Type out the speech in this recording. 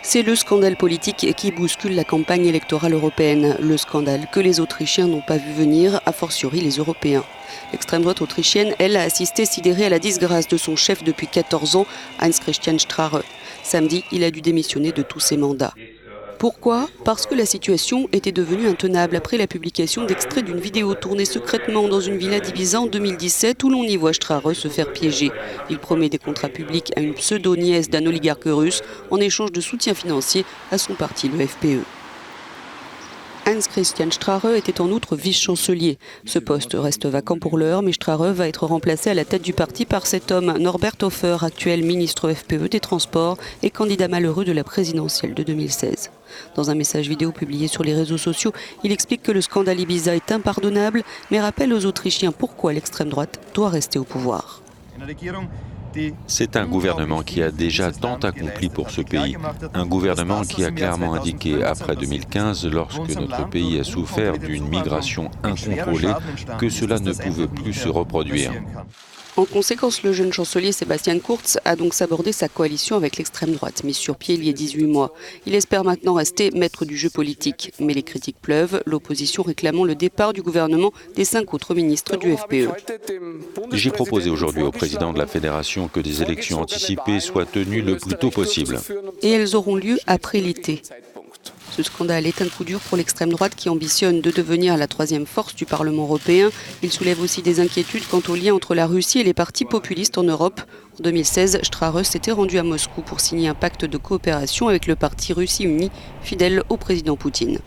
C'est le scandale politique qui bouscule la campagne électorale européenne. Le scandale que les Autrichiens n'ont pas vu venir, a fortiori les Européens. L'extrême droite autrichienne, elle, a assisté sidérée à la disgrâce de son chef depuis 14 ans, Heinz-Christian Strache. Samedi, il a dû démissionner de tous ses mandats. Pourquoi ? Parce que la situation était devenue intenable après la publication d'extraits d'une vidéo tournée secrètement dans une villa d'Ibiza en 2017 où l'on y voit Strache se faire piéger. Il promet des contrats publics à une pseudo-nièce d'un oligarque russe en échange de soutien financier à son parti, le FPÖ. Heinz-Christian Strache était en outre vice-chancelier. Ce poste reste vacant pour l'heure, mais Strache va être remplacé à la tête du parti par cet homme, Norbert Hofer, actuel ministre FPÖ des Transports et candidat malheureux de la présidentielle de 2016. Dans un message vidéo publié sur les réseaux sociaux, il explique que le scandale Ibiza est impardonnable, mais rappelle aux Autrichiens pourquoi l'extrême droite doit rester au pouvoir. C'est un gouvernement qui a déjà tant accompli pour ce pays. Un gouvernement qui a clairement indiqué après 2015, lorsque notre pays a souffert d'une migration incontrôlée, que cela ne pouvait plus se reproduire. En conséquence, le jeune chancelier Sebastian Kurz a donc sabordé sa coalition avec l'extrême droite, mise sur pied il y a 18 mois. Il espère maintenant rester maître du jeu politique. Mais les critiques pleuvent, l'opposition réclamant le départ du gouvernement des 5 autres ministres du FPÖ. J'ai proposé aujourd'hui au président de la Fédération que des élections anticipées soient tenues le plus tôt possible. Et elles auront lieu après l'été. Ce scandale est un coup dur pour l'extrême droite qui ambitionne de devenir la troisième force du Parlement européen. Il soulève aussi des inquiétudes quant au lien entre la Russie et les partis populistes en Europe. En 2016, Strache s'était rendu à Moscou pour signer un pacte de coopération avec le parti Russie Unie, fidèle au président Poutine.